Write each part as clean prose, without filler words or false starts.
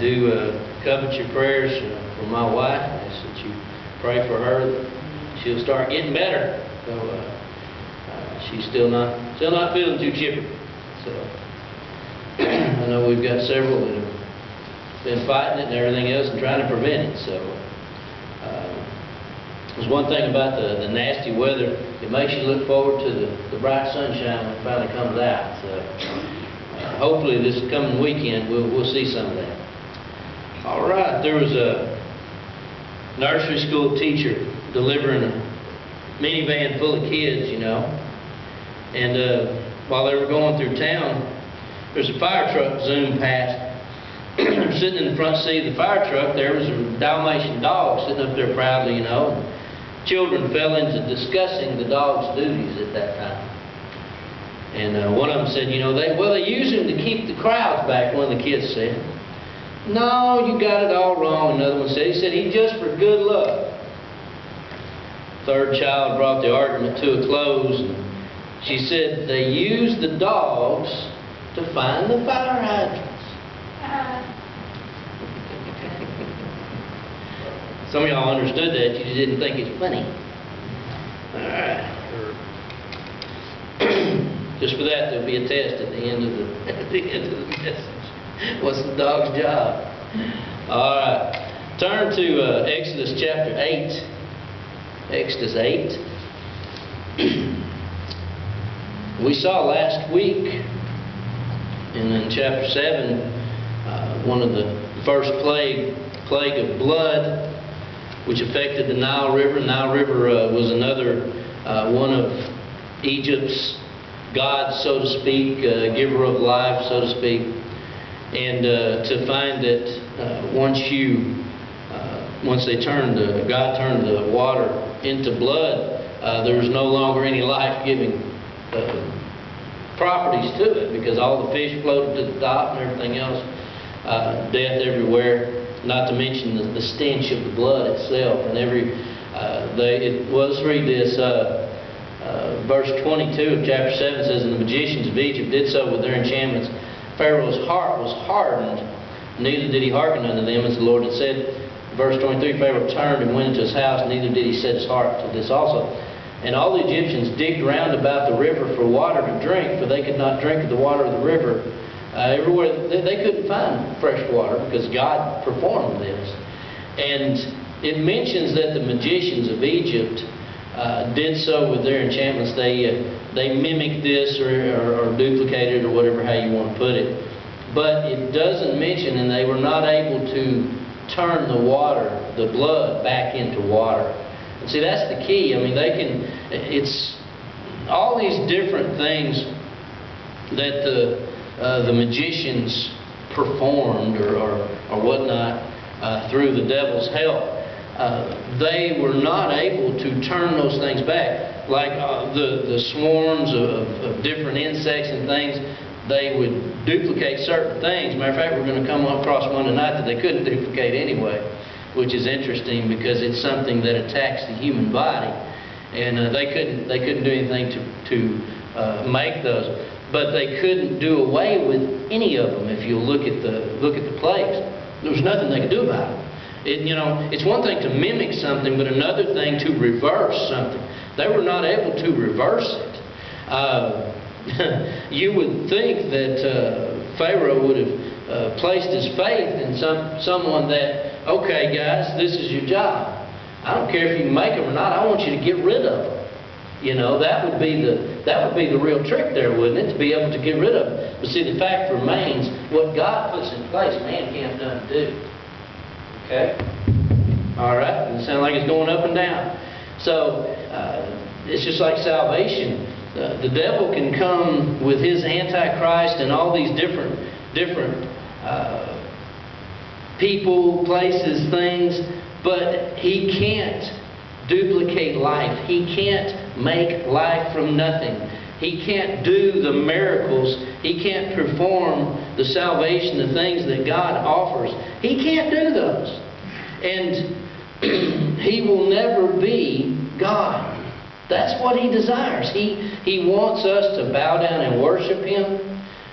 do covet your prayers for my wife. I ask that you pray for her that she'll start getting better. So she's still not feeling too chipper. So I know we've got several that have been fighting it and everything else and trying to prevent it. So there's one thing about the nasty weather. It makes you look forward to the bright sunshine when it finally comes out. So hopefully this coming weekend we'll see some of that. All right, there was a nursery school teacher delivering a minivan full of kids, you know, and while they were going through town, there's a fire truck zoomed past. Sitting in the front seat of the fire truck, there was a Dalmatian dog sitting up there proudly, you know. And children fell into discussing the dog's duties at that time. And one of them said, you know, they use him to keep the crowds back, one of the kids said. No, you got it all wrong, another one said. He said, he's just for good luck. Third child brought the argument to a close. And she said, they use the dogs to find the fire hydrants. Some of y'all understood that, you just didn't think it's funny. Alright. Just for that, there'll be a test at the end of the message. What's the dog's job? Alright. Turn to Exodus chapter 8. Exodus 8. We saw last week, and in chapter 7, one of the first plague of blood, which affected the Nile River. The Nile River was another one of Egypt's gods, so to speak, giver of life, so to speak. And to find that once God turned the water into blood, there was no longer any life-giving properties to it, because all the fish floated to the top and everything else, death everywhere. Not to mention the stench of the blood itself. And let's read this. Verse 22 of chapter 7 says, and the magicians of Egypt did so with their enchantments. Pharaoh's heart was hardened, neither did he hearken unto them, as the Lord had said. Verse 23, Pharaoh turned and went into his house, neither did he set his heart to this also. And all the Egyptians digged round about the river for water to drink, for they could not drink of the water of the river. Everywhere they couldn't find fresh water, because God performed this. And it mentions that the magicians of Egypt did so with their enchantments. They mimicked this or duplicated, or whatever how you want to put it. But it doesn't mention, and they were not able to turn the water, the blood, back into water. And see, that's the key. I mean, it's all these different things that the magicians performed or whatnot through the devil's help. They were not able to turn those things back. Like the swarms of different insects and things, they would duplicate certain things. Matter of fact, we're going to come across one tonight that they couldn't duplicate anyway, which is interesting because it's something that attacks the human body, and they couldn't do anything to make those. But they couldn't do away with any of them. If you look at the plagues, there was nothing they could do about it. It's one thing to mimic something, but another thing to reverse something. They were not able to reverse it. You would think that Pharaoh would have placed his faith in someone that, okay, guys, this is your job. I don't care if you can make them or not. I want you to get rid of them. That would be the real trick there, wouldn't it? To be able to get rid of it. But see, the fact remains, what God puts in place, man can't undo. Okay? All right? It sounds like it's going up and down. So it's just like salvation. The devil can come with his antichrist and all these different people, places, things, but he can't duplicate life. He can't make life from nothing. He can't do the miracles. He can't perform the salvation, the things that God offers. He can't do those. And he will never be God. That's what he desires. He wants us to bow down and worship him.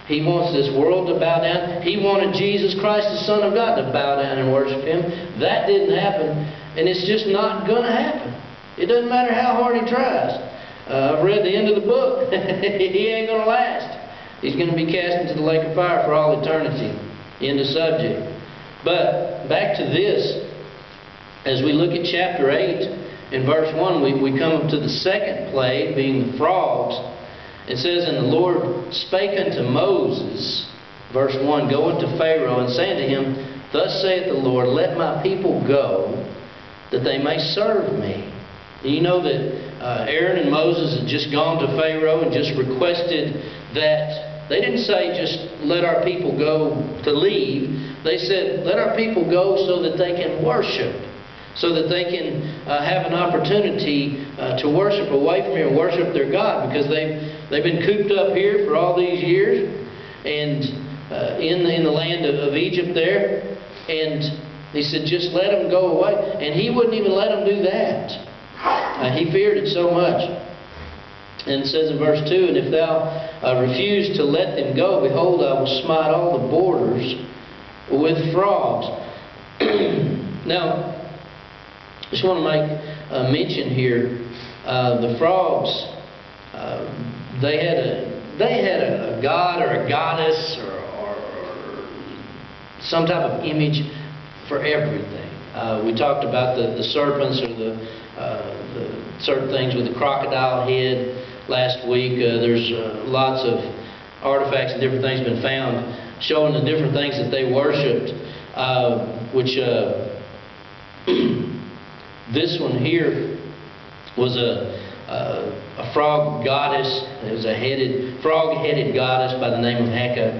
He wants this world to bow down. He wanted Jesus Christ, the Son of God, to bow down and worship Him. That didn't happen, and it's just not going to happen. It doesn't matter how hard he tries. I've read the end of the book. He ain't going to last. He's going to be cast into the lake of fire for all eternity. End of subject. But back to this. As we look at chapter 8, in verse 1, we come up to the second plague, being the frogs. It says, "And the Lord spake unto Moses," verse 1, "Go unto Pharaoh, and say unto him, Thus saith the Lord, Let my people go, that they may serve me." You know that Aaron and Moses had just gone to Pharaoh and just requested that. They didn't say just let our people go to leave. They said let our people go so that they can worship. So that they can have an opportunity to worship away from here and worship their God. Because they've been cooped up here for all these years. And in the land of Egypt there. And he said just let them go away. And he wouldn't even let them do that. He feared it so much. And it says in verse 2, "And if thou refuse to let them go, behold, I will smite all the borders with frogs." Now, I just want to make a mention here. The frogs, they had a god or a goddess or some type of image for everything. We talked about the serpents or the certain things with the crocodile head last week. There's lots of artifacts and different things been found showing the different things that they worshipped, which this one here was a frog goddess. It was a frog-headed goddess by the name of Heka.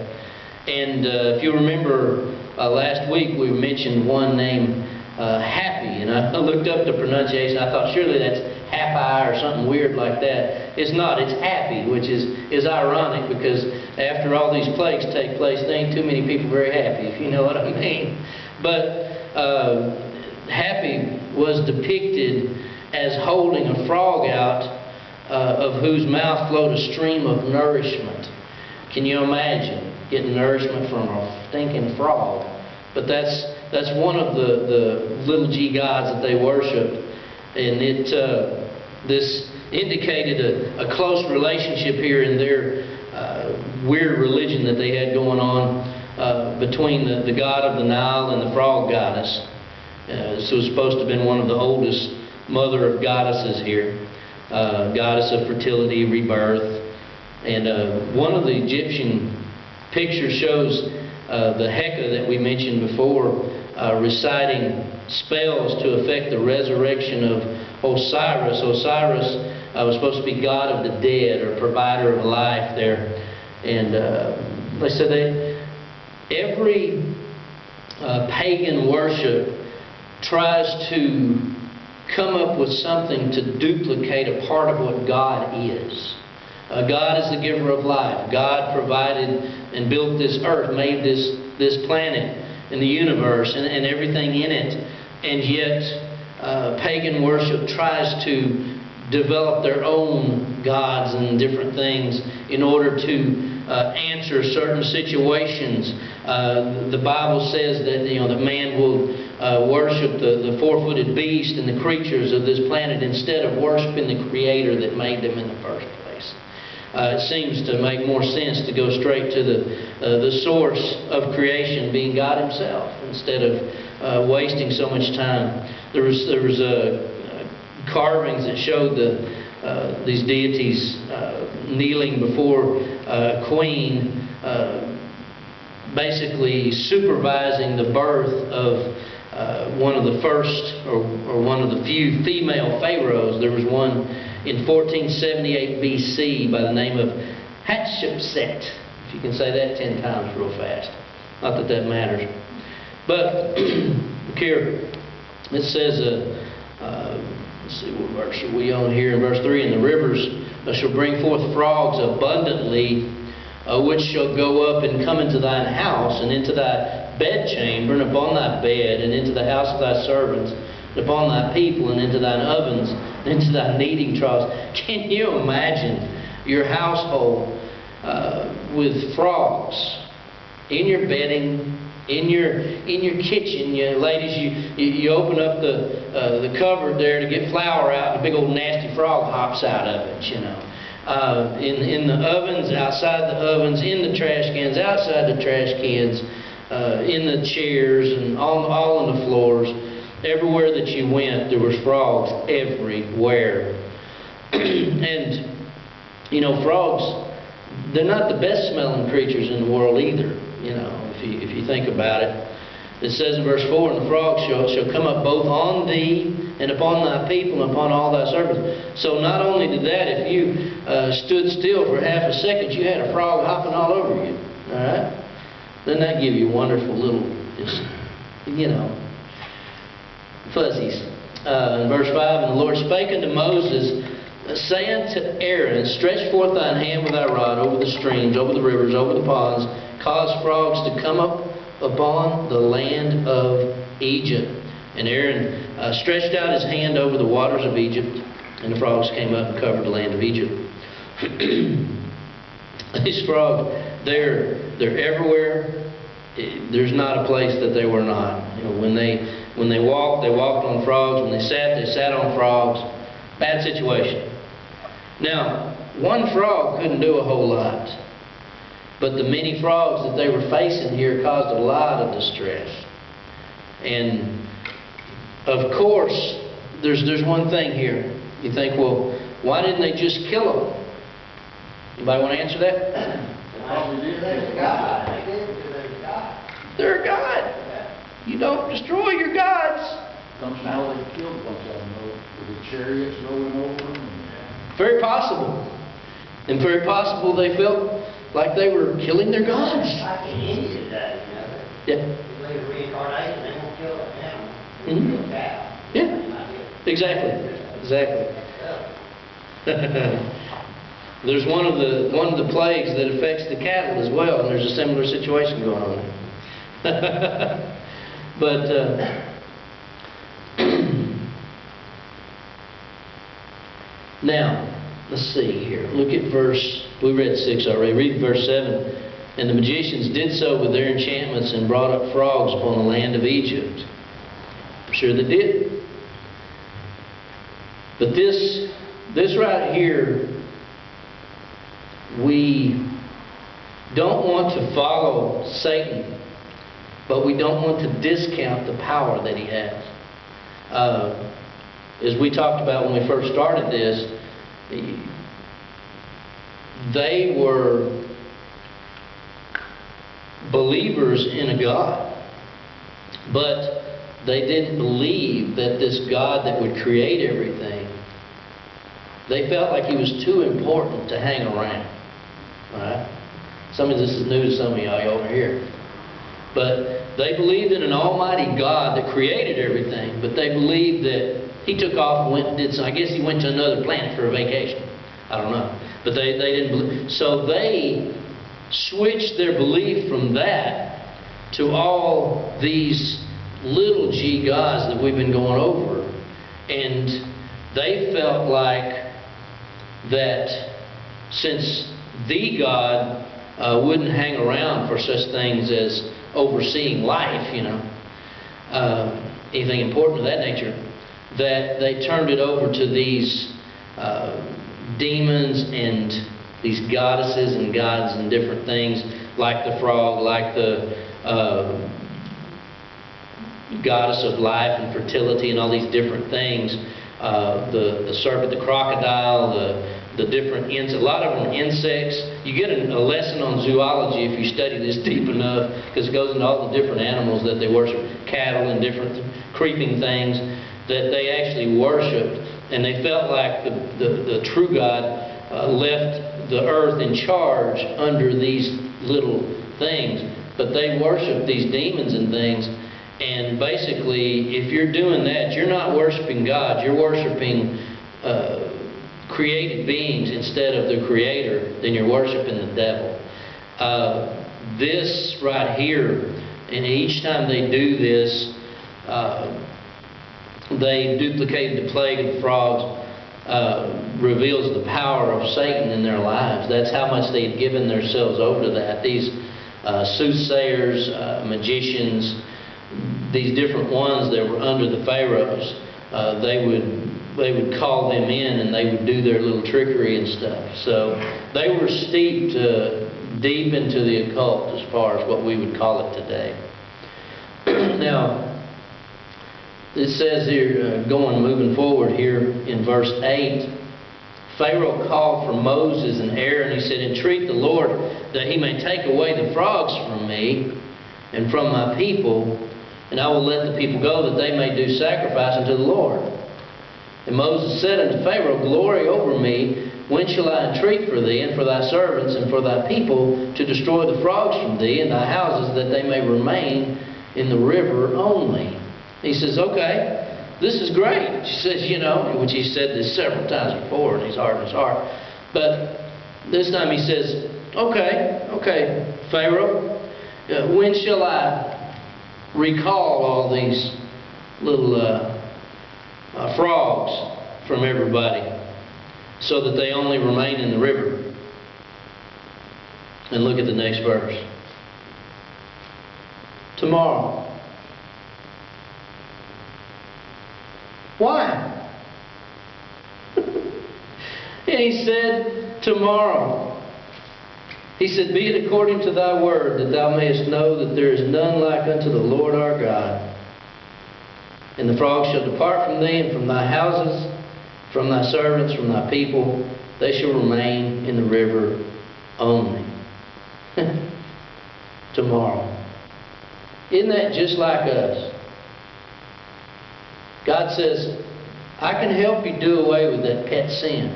And if you remember last week, we mentioned one named Happy, and I looked up the pronunciation. I thought surely that's Happy or something weird like that. It's not. It's Happy, which is ironic because after all these plagues take place, there ain't too many people very happy, if you know what I mean. But Happy was depicted as holding a frog out of whose mouth flowed a stream of nourishment. Can you imagine getting nourishment from a stinking frog? But that's one of the little g gods that they worshipped, and this indicated a close relationship here in their weird religion that they had going on between the god of the Nile and the frog goddess. This was supposed to have been one of the oldest mother of goddesses here, goddess of fertility, rebirth, and one of the Egyptian pictures shows the Heka that we mentioned before reciting spells to affect the resurrection of Osiris. Osiris was supposed to be god of the dead or provider of life there. And they said every pagan worship tries to come up with something to duplicate a part of what God is. God is the giver of life. God provided and built this earth, made this planet and the universe and everything in it. And yet pagan worship tries to develop their own gods and different things in order to answer certain situations. The Bible says that that man will worship the four-footed beast and the creatures of this planet instead of worshiping the Creator that made them in the first place. It seems to make more sense to go straight to the source of creation, being God Himself, instead of wasting so much time. There was carvings that showed these deities kneeling before a queen, basically supervising the birth of one of the first or one of the few female pharaohs. There was one in 1478 BC by the name of Hatshepsut. If you can say that 10 times real fast. Not that matters. But here it says, let's see, what verse are we on here? In verse 3, "And the rivers shall bring forth frogs abundantly, which shall go up and come into thine house, and into thy bedchamber, and upon thy bed, and into the house of thy servants, and upon thy people, and into thine ovens, and into thy kneading troughs." Can you imagine your household with frogs in your bedding, in your kitchen. Ladies, you open up the cupboard there to get flour out, and a big old nasty frog hops out of it, you know. In the ovens, outside the ovens, in the trash cans, outside the trash cans, in the chairs, and all on the floors. Everywhere that you went, there was frogs everywhere. And, you know, frogs, they're not the best smelling creatures in the world either, you know, if you think about it. It says in verse 4, "And the frogs shall come up both on thee and upon thy people and upon all thy servants." So not only did that, if you stood still for half a second, you had a frog hopping all over you. All right? Doesn't that give you wonderful little, just, you know, fuzzies? In verse 5, "And the Lord spake unto Moses, saying to Aaron, Stretch forth thine hand with thy rod over the streams, over the rivers, over the ponds, cause frogs to come up upon the land of Egypt. And Aaron stretched out his hand over the waters of Egypt, and the frogs came up and covered the land of Egypt." These frogs, they're everywhere. There's not a place that they were not. You know, when they walked on frogs. When they sat on frogs. Bad situation. Now, one frog couldn't do a whole lot, but the many frogs that they were facing here caused a lot of distress. And of course, there's one thing here. You think, well, why didn't they just kill them? Anybody want to answer that? They're God. They're a God. You don't destroy your gods. Somehow they killed a bunch of them, with the chariots rolling over them. Very possible. And very possible they felt like they were killing their gods. Like in India today, you know. Yeah. They do reincarnation, they won't kill an animal. They Mhm. kill a cow. Yeah. Exactly. There's one of the plagues that affects the cattle as well, and there's a similar situation going on there. But now, let's see here. Look at we read 6 already. Read verse 7. "And the magicians did so with their enchantments and brought up frogs upon the land of Egypt." I'm sure they did. But this right here, we don't want to follow Satan, but we don't want to discount the power that he has. As we talked about when we first started this, they were believers in a God, but they didn't believe that this God that would create everything, they felt like he was too important to hang around. All right? Some of this is new to some of y'all over here. But they believed in an almighty God that created everything, but they believed that he took off and went and did something. I guess he went to another planet for a vacation. I don't know. But they didn't believe. So they switched their belief from that to all these little g gods that we've been going over. And they felt like that since the God wouldn't hang around for such things as overseeing life, you know, anything important of that nature, that they turned it over to these demons and these goddesses and gods and different things, like the frog, like the goddess of life and fertility and all these different things, the serpent, the crocodile, the different a lot of them are insects. You get a lesson on zoology if you study this deep enough, because it goes into all the different animals that they worship, cattle and different creeping things that they actually worshipped, and they felt like the true God left the earth in charge under these little things, but they worshiped these demons and things. And basically, if you're doing that, you're not worshiping God, you're worshiping created beings instead of the Creator, then you're worshiping the devil. This right here, and each time they do this, they duplicated the plague of the frogs. reveals the power of Satan in their lives. That's how much they had given themselves over to that. These soothsayers, magicians, these different ones that were under the pharaohs, they would call them in and they would do their little trickery and stuff. So they were steeped deep into the occult as far as what we would call it today. Now, it says here, moving forward here in verse 8, Pharaoh called for Moses and Aaron. He said, "Entreat the Lord that he may take away the frogs from me and from my people, and I will let the people go that they may do sacrifice unto the Lord." And Moses said unto Pharaoh, "Glory over me, when shall I entreat for thee and for thy servants and for thy people to destroy the frogs from thee and thy houses, that they may remain in the river only?" He says, "Okay, this is great." She says, which he said this several times before, and he's hardened his heart. But this time he says, okay, Pharaoh, when shall I recall all these little frogs from everybody so that they only remain in the river? And look at the next verse. Tomorrow. Why? And he said, tomorrow. He said, "Be it according to thy word, that thou mayest know that there is none like unto the Lord our God. And the frogs shall depart from thee and from thy houses, from thy servants, from thy people. They shall remain in the river only." Tomorrow. Isn't that just like us? God says, "I can help you do away with that pet sin."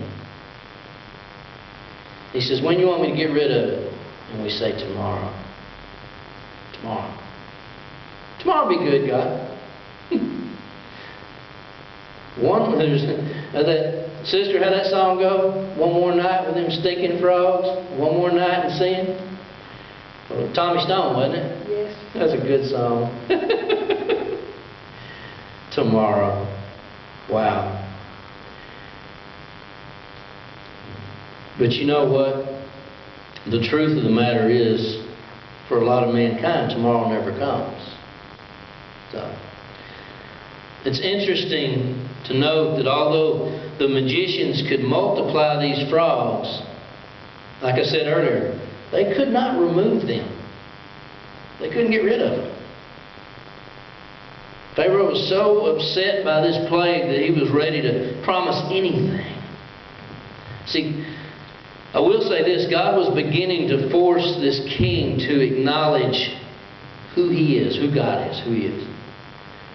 He says, "When you want me to get rid of it?" And we say, "Tomorrow." Tomorrow. Tomorrow will be good, God. That sister, how that song go? One more night with them stinking frogs. One more night in sin. Well, Tommy Stone, wasn't it? Yes. That's a good song. Tomorrow. Wow. But you know what? The truth of the matter is, for a lot of mankind, tomorrow never comes. So, it's interesting to note that although the magicians could multiply these frogs, like I said earlier, they could not remove them. They couldn't get rid of them. Pharaoh was so upset by this plague that he was ready to promise anything. See, I will say this, God was beginning to force this king to acknowledge who he is, who God is, who he is.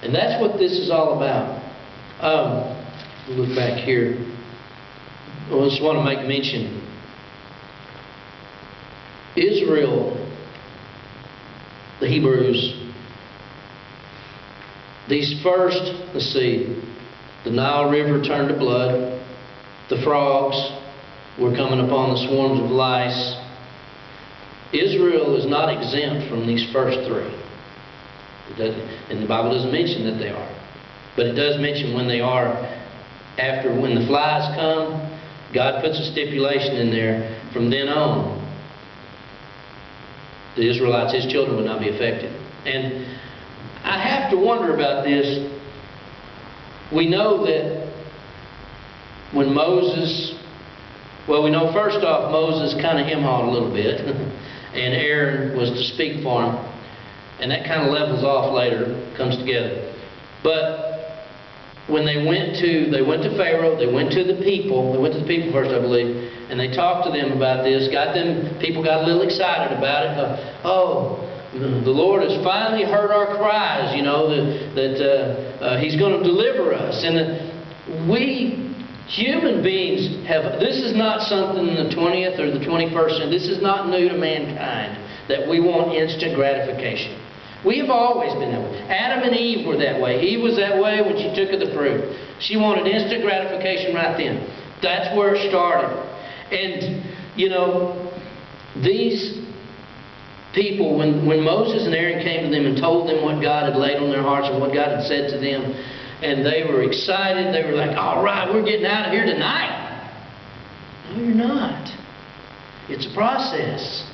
And that's what this is all about. Look back here. I just want to make mention. Israel, the Hebrews, these first, let's see, the Nile River turned to blood. The frogs were coming upon the swarms of lice. Israel is not exempt from these first three. And the Bible doesn't mention that they are. But it does mention when they are. When the flies come, God puts a stipulation in there. From then on, the Israelites, his children, would not be affected. And I have to wonder about this. We know that when Moses, we know first off Moses kind of hem-hawed a little bit. And Aaron was to speak for him. And that kind of levels off later, comes together. But when they went to Pharaoh, they went to the people first, I believe, and they talked to them about this, people got a little excited about it. The Lord has finally heard our cries, that He's going to deliver us. And we human beings this is not something in the 20th or the 21st century, this is not new to mankind, that we want instant gratification. We have always been that way. Adam and Eve were that way. Eve was that way when she took of the fruit. She wanted instant gratification right then. That's where it started. And, these people, when Moses and Aaron came to them and told them what God had laid on their hearts and what God had said to them, and they were excited. They were like, all right, we're getting out of here tonight. No, you're not. It's a process.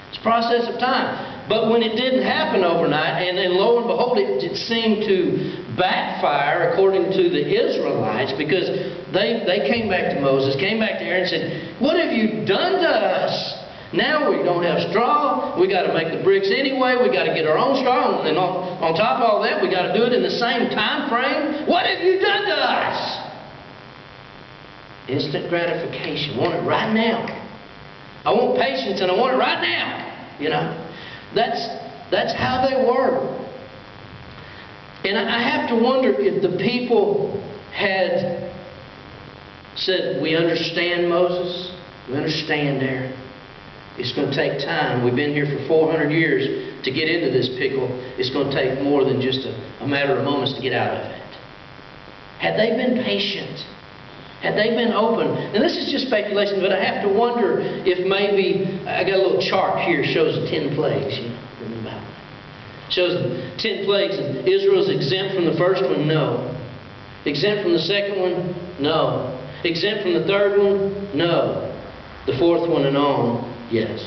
It's a process of time. But when it didn't happen overnight, and then lo and behold, it seemed to backfire according to the Israelites, because they came back to Moses, came back to Aaron and said, what have you done to us? Now we don't have straw. We got to make the bricks anyway. We got to get our own straw. And on top of all that, we got to do it in the same time frame. What have you done to us? Instant gratification. Want it right now. I want patience and I want it right now. You know, that's how they were. And I have to wonder if the people had said, we understand, Moses. We understand, Aaron. It's going to take time. We've been here for 400 years to get into this pickle. It's going to take more than just a matter of moments to get out of it. Had they been patient, had they been open, and this is just speculation, but I have to wonder if maybe, I got a little chart here, shows the 10 plagues, you know, in the Bible. Shows the 10 plagues, and Israel's exempt from the first one? No. Exempt from the second one? No. Exempt from the third one? No. The fourth one and on? Yes.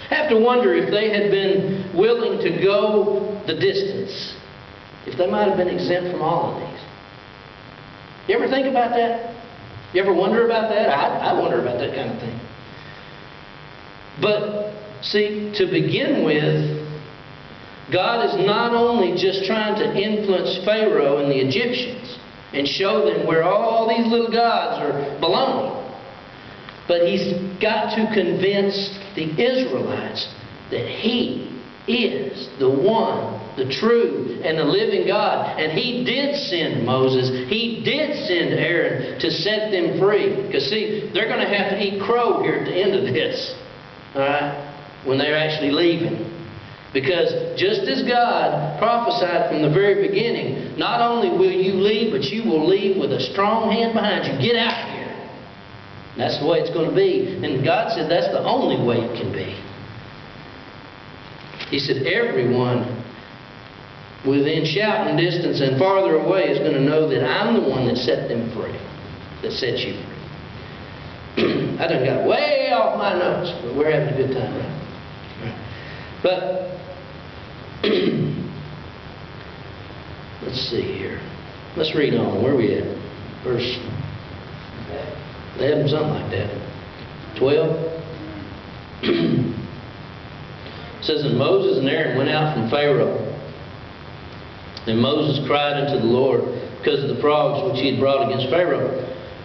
I have to wonder if they had been willing to go the distance, if they might have been exempt from all of these. You ever think about that? You ever wonder about that? I wonder about that kind of thing. But, see, to begin with, God is not only just trying to influence Pharaoh and the Egyptians and show them where all these little gods are belonging, but He's got to convince the Israelites that He is the one, the true and the living God. And He did send Moses. He did send Aaron to set them free. Because see, they're going to have to eat crow here at the end of this. Alright? When they're actually leaving. Because just as God prophesied from the very beginning, not only will you leave, but you will leave with a strong hand behind you. Get out of here. That's the way it's going to be. And God said that's the only way it can be. He said everyone within shouting distance and farther away is going to know that I'm the one that set them free. That set you free. I done got way off my notes, but we're having a good time, right? But let's see here. Let's read on. Where are we at? Verse 11, something like that. 12. It says, and Moses and Aaron went out from Pharaoh. And Moses cried unto the Lord because of the frogs which he had brought against Pharaoh.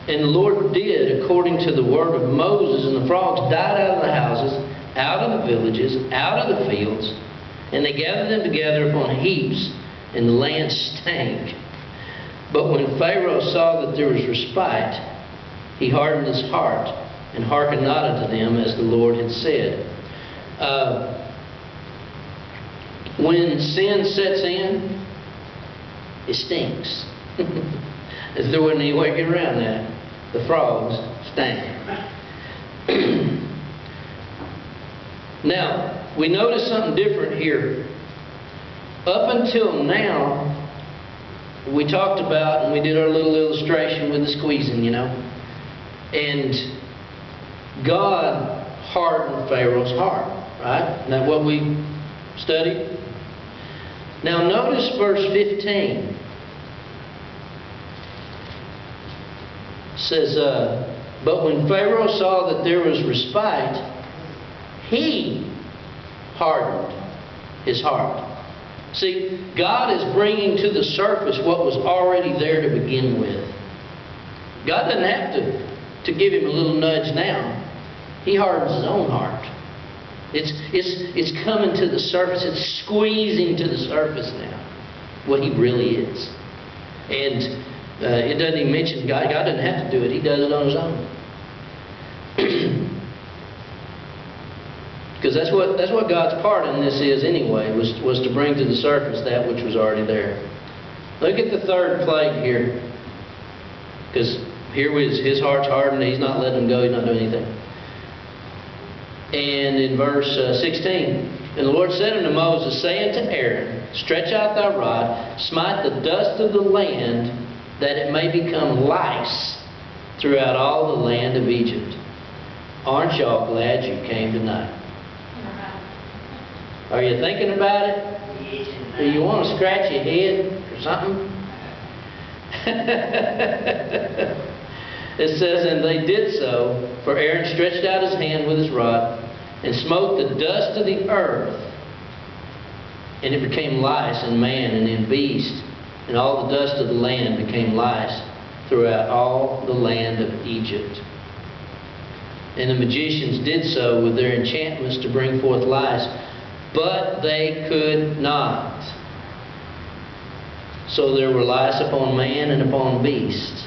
And the Lord did according to the word of Moses, and the frogs died out of the houses, out of the villages, out of the fields, and they gathered them together upon heaps, and the land stank. But when Pharaoh saw that there was respite, he hardened his heart, and hearkened not unto them as the Lord had said. When sin sets in, it stinks. There wasn't any way to get around that. The frogs stank. Now, we notice something different here. Up until now, we talked about, and we did our little illustration with the squeezing, you know. And God hardened Pharaoh's heart, right? Isn't that what we studied? Now notice verse 15. It says, but when Pharaoh saw that there was respite, he hardened his heart. See, God is bringing to the surface what was already there to begin with. God doesn't have to give him a little nudge now. He hardens his own heart. It's coming to the surface. It's squeezing to the surface now what he really is. And it doesn't even mention God. God doesn't have to do it. He does it on his own. Because that's what God's part in this is anyway, was to bring to the surface that which was already there. Look at the third plague here. Because here his heart's hardened. He's not letting him go. He's not doing anything. And in verse 16, And the Lord said unto Moses, say unto Aaron, stretch out thy rod, smite the dust of the land, that it may become lice throughout all the land of Egypt. Aren't y'all glad you came tonight? Are you thinking about it? Do you want to scratch your head or something? It says, and they did so, for Aaron stretched out his hand with his rod, and smote the dust of the earth, and it became lice in man and in beast, and all the dust of the land became lice throughout all the land of Egypt. And the magicians did so with their enchantments to bring forth lice, but they could not. So there were lice upon man and upon beast.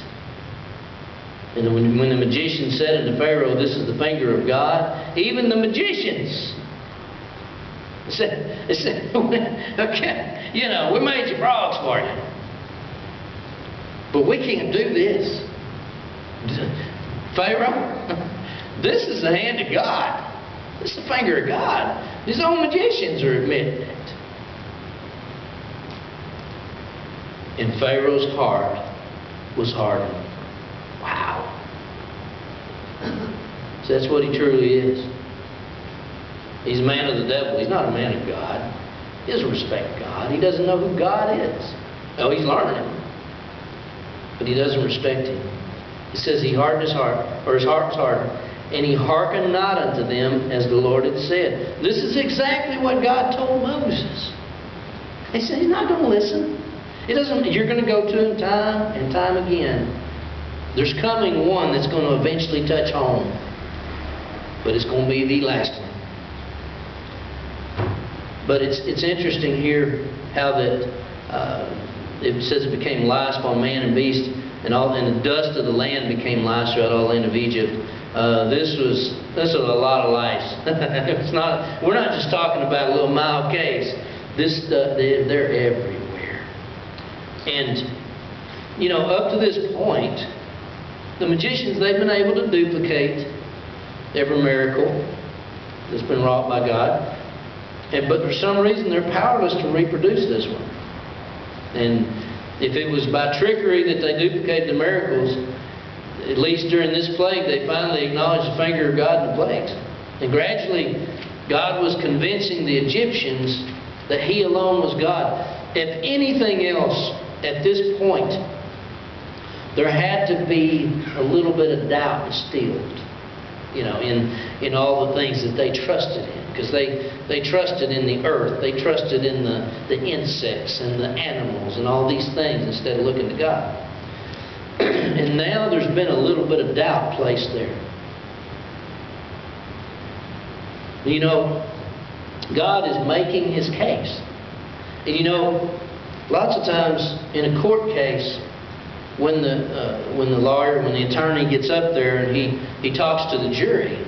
And when the magician said unto Pharaoh, this is the finger of God, even the magicians said, okay, you know, we made you frogs for you, but we can't do this. Pharaoh, this is the hand of God. This is the finger of God. His own magicians are admitting it. And Pharaoh's heart was hardened. Wow. So that's what he truly is. He's a man of the devil. He's not a man of God. He doesn't respect God. He doesn't know who God is. Oh, he's learning. But he doesn't respect Him. It says he hardened his heart, or his heart was hardened, and he hearkened not unto them as the Lord had said. This is exactly what God told Moses. He said he's not going to listen. It doesn't. You're going to go to him time and time again. There's coming one that's going to eventually touch home, but it's going to be the last one. But it's interesting here how that it says it became lice upon man and beast, and the dust of the land became lice throughout all the land of Egypt. This was a lot of lice. It's not. We're not just talking about a little mild case. This stuff, they're everywhere. And you know, up to this point, the magicians, they've been able to duplicate every miracle that's been wrought by God. But for some reason, they're powerless to reproduce this one. And if it was by trickery that they duplicated the miracles, at least during this plague, they finally acknowledged the finger of God in the plagues. And gradually, God was convincing the Egyptians that He alone was God. If anything else, at this point, there had to be a little bit of doubt instilled, you know, in all the things that they trusted in. Because they trusted in the earth, they trusted in the insects and the animals and all these things instead of looking to God. And now there's been a little bit of doubt placed there. You know, God is making His case. And you know, lots of times in a court case, when the lawyer, when the attorney gets up there and he talks to the jury,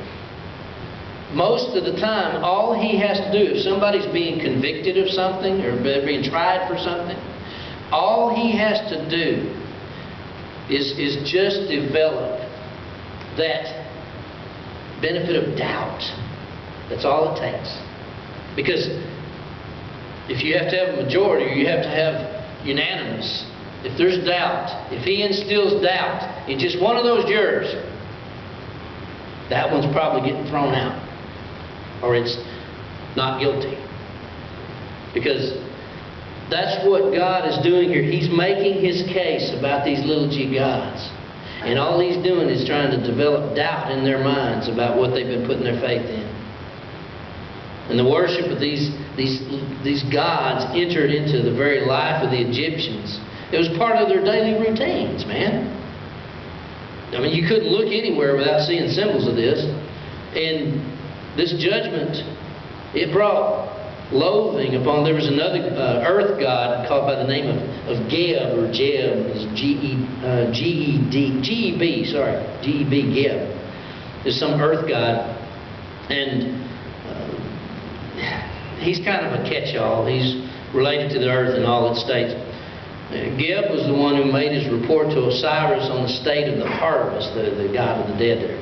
most of the time, all he has to do, if somebody's being convicted of something or being tried for something, all he has to do is just develop that benefit of doubt. That's all it takes. Because if you have to have a majority, or you have to have unanimous, if there's doubt, if he instills doubt in just one of those jurors, that one's probably getting thrown out. Or it's not guilty. Because that's what God is doing here. He's making His case about these little g gods. And all He's doing is trying to develop doubt in their minds about what they've been putting their faith in. And the worship of these gods entered into the very life of the Egyptians. It was part of their daily routines, man. I mean, you couldn't look anywhere without seeing symbols of this. And this judgment, it brought loathing upon. There was another earth god called by the name of Geb, or Jeb, G-E-B, Geb. There's some earth god, and he's kind of a catch-all. He's related to the earth in all its states. Geb was the one who made his report to Osiris on the state of the harvest, the god of the dead there.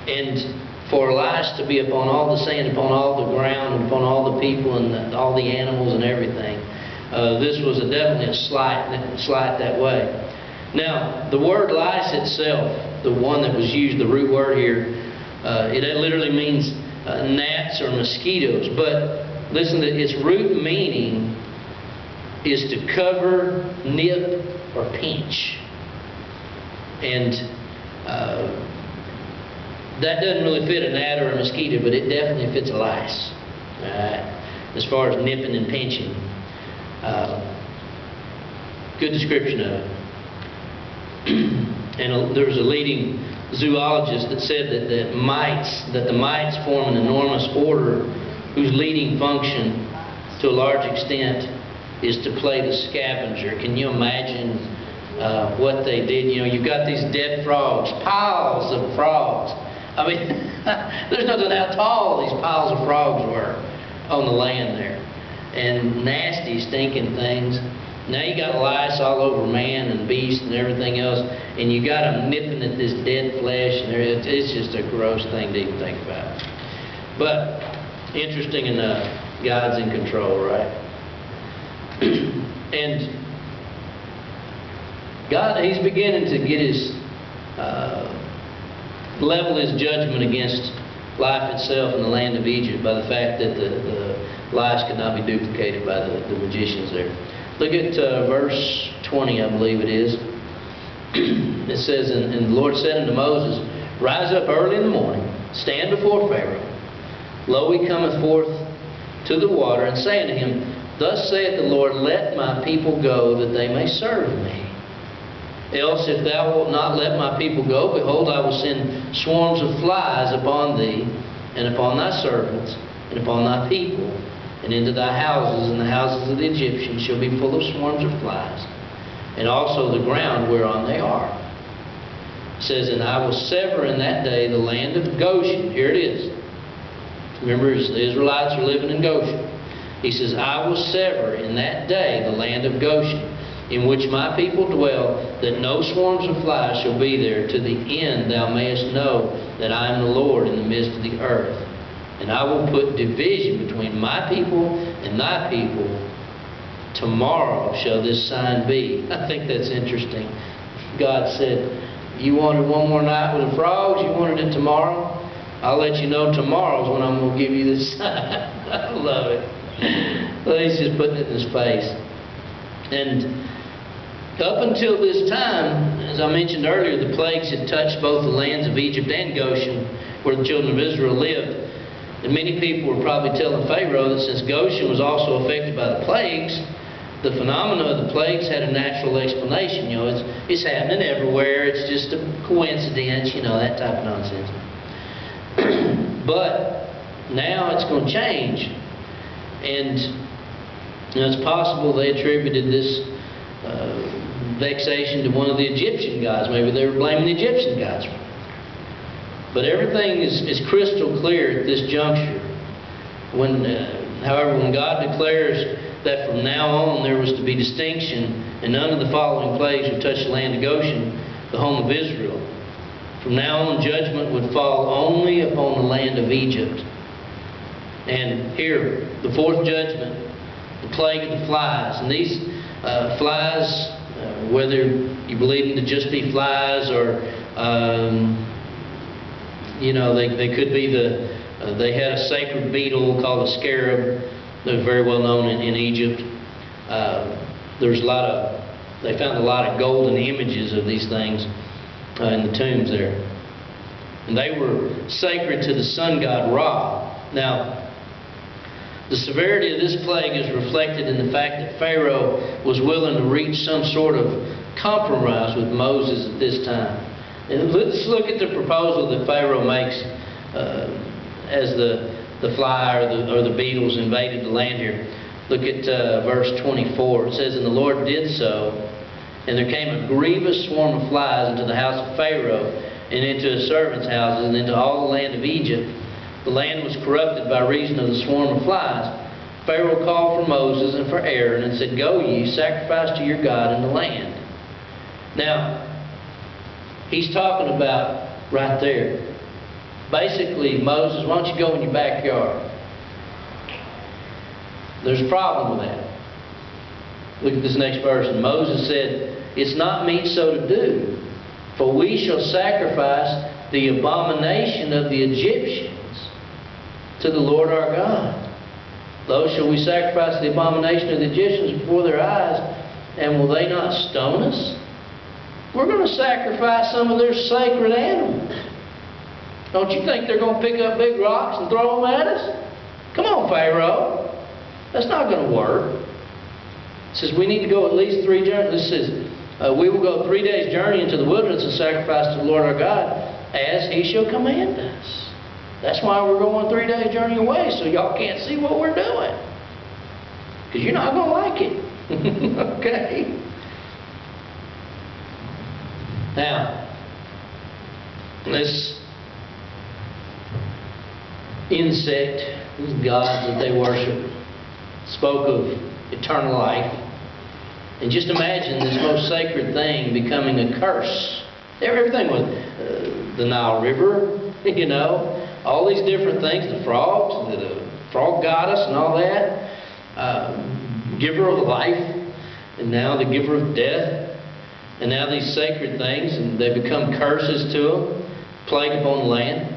And for lice to be upon all the sand, upon all the ground, and upon all the people and all the animals and everything. This was definitely a slight that way. Now, the word lice itself, the one that was used, the root word here, it literally means gnats or mosquitoes. But listen, to its root meaning is to cover, nip, or pinch. And that doesn't really fit a gnat or a mosquito, but it definitely fits a lice. As far as nipping and pinching. Good description of it. And there was a leading zoologist that said that the mites form an enormous order whose leading function, to a large extent, is to play the scavenger. Can you imagine what they did? You know, you've got these dead frogs, piles of frogs. I mean, there's no telling how tall these piles of frogs were on the land there. And nasty, stinking things. Now you got lice all over man and beast and everything else, and you got them nipping at this dead flesh, and it's just a gross thing to even think about. But interesting enough, God's in control, right? And God, He's beginning to get His level His judgment against life itself in the land of Egypt by the fact that the lies could not be duplicated by the magicians there. Look at verse 20, I believe it is. It says, and the Lord said unto Moses, Rise up early in the morning, stand before Pharaoh. Lo, he cometh forth to the water, and say unto him, Thus saith the Lord, Let my people go, that they may serve me. Else, if thou wilt not let my people go, behold, I will send swarms of flies upon thee, and upon thy servants, and upon thy people, and into thy houses, and the houses of the Egyptians shall be full of swarms of flies, and also the ground whereon they are. It says, And I will sever in that day the land of Goshen. Here it is. Remember, the Israelites are living in Goshen. He says, I will sever in that day the land of Goshen, in which my people dwell, that no swarms of flies shall be there, to the end thou mayest know that I am the Lord in the midst of the earth. And I will put division between my people and thy people. Tomorrow shall this sign be. I think that's interesting. God said, you wanted one more night with the frogs, you wanted it tomorrow? I'll let you know tomorrow's when I'm going to give you this sign. I love it. Well, He's just putting it in His face. And up until this time, as I mentioned earlier, the plagues had touched both the lands of Egypt and Goshen, where the children of Israel lived. And many people were probably telling Pharaoh that since Goshen was also affected by the plagues, the phenomena of the plagues had a natural explanation. You know, it's happening everywhere. It's just a coincidence, you know, that type of nonsense. But now it's going to change. And you know, it's possible they attributed this vexation to one of the Egyptian gods. Maybe they were blaming the Egyptian gods. But everything is crystal clear at this juncture. However, when God declares that from now on there was to be distinction, and none of the following plagues would touch the land of Goshen, the home of Israel, from now on judgment would fall only upon the land of Egypt. And here, the fourth judgment, the plague of the flies. And these flies, whether you believe them to just be flies or you know, they could be they had a sacred beetle called a scarab that was very well known in Egypt. There's they found a lot of golden images of these things in the tombs there. And they were sacred to the sun god Ra. Now, the severity of this plague is reflected in the fact that Pharaoh was willing to reach some sort of compromise with Moses at this time. And let's look at the proposal that Pharaoh makes as the fly or the beetles invaded the land here. Look at verse 24. It says, And the Lord did so, and there came a grievous swarm of flies into the house of Pharaoh, and into his servants' houses, and into all the land of Egypt. The land was corrupted by reason of the swarm of flies. Pharaoh called for Moses and for Aaron, and said, Go ye, sacrifice to your God in the land. Now, he's talking about right there Basically, Moses, why don't you go in your backyard? There's a problem with that. Look at this next verse. And Moses said, "It's not meet so to do, for we shall sacrifice the abomination of the Egyptians to the Lord our God. Thus shall we sacrifice the abomination of the Egyptians before their eyes, and will they not stone us?" We're going to sacrifice some of their sacred animals. Don't you think they're going to pick up big rocks and throw them at us? Come on, Pharaoh. That's not going to work. It says we need to go at least 3 journeys. This says, we will go 3 days' journey into the wilderness and sacrifice to the Lord our God as He shall command us. That's why we're going 3 days' journey away, so y'all can't see what we're doing. Because you're not going to like it. Okay? Now, this insect, these gods that they worship, spoke of eternal life. And just imagine this most sacred thing becoming a curse. Everything with the Nile River, you know, all these different things, the frogs, the frog goddess and all that, giver of life, and now the giver of death, and now these sacred things, and they become curses to them, plague upon the land.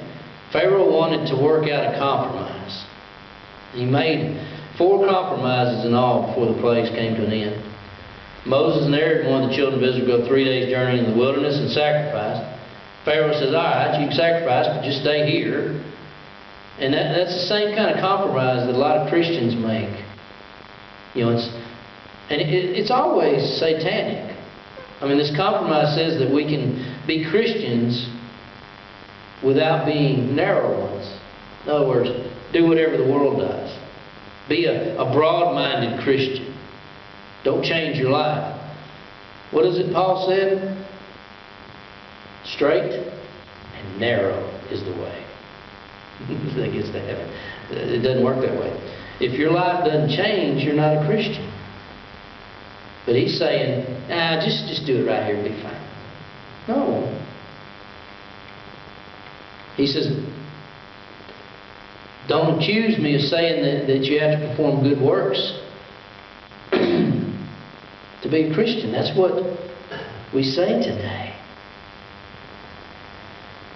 Pharaoh wanted to work out a compromise. He made 4 compromises in all before the plagues came to an end. Moses and Aaron wanted the children of Israel to go 3 days' journey in the wilderness and sacrifice. Pharaoh says, "All right, you can sacrifice, but just stay here." And that's the same kind of compromise that a lot of Christians make. You know, it's always satanic. I mean, this compromise says that we can be Christians without being narrow ones. In other words, do whatever the world does. Be a broad-minded Christian. Don't change your life. What is it Paul said? Straight and narrow is the way that gets to heaven. It doesn't work that way. If your life doesn't change, you're not a Christian. But he's saying, just do it right here and be fine. No. He says, don't accuse me of saying that you have to perform good works to be a Christian. That's what we say today.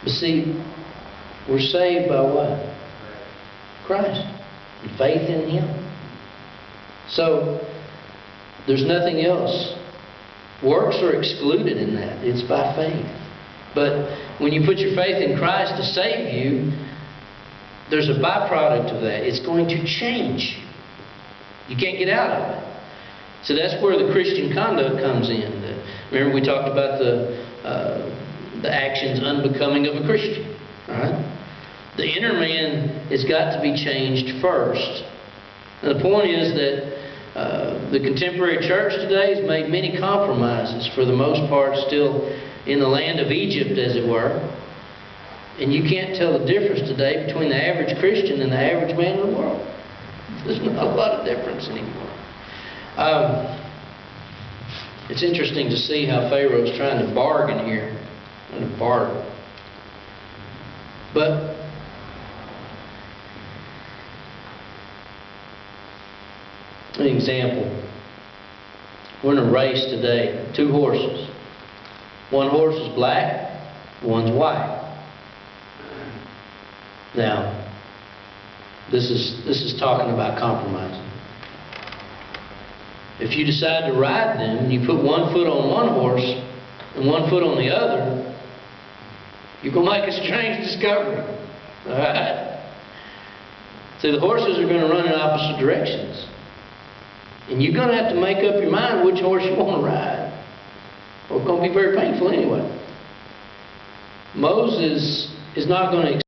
But see, we're saved by what? Christ. And faith in Him. So, there's nothing else. Works are excluded in that. It's by faith. But when you put your faith in Christ to save you, there's a byproduct of that. It's going to change. You can't get out of it. So that's where the Christian conduct comes in. Remember we talked about the actions unbecoming of a Christian. Right? The inner man has got to be changed first. Now the point is that the contemporary church today has made many compromises, for the most part still in the land of Egypt, as it were. And you can't tell the difference today between the average Christian and the average man in the world. There's not a lot of difference anymore. It's interesting to see how Pharaoh's trying to bargain here. Trying to bargain. But an example. We're in a race today. 2 horses. One horse is black, one's white. Now, this is talking about compromising. If you decide to ride them and you put one foot on one horse and one foot on the other, you're going to make a strange discovery. All right? See, the horses are going to run in opposite directions. And you're going to have to make up your mind which horse you want to ride. Or it's going to be very painful anyway. Moses is not going to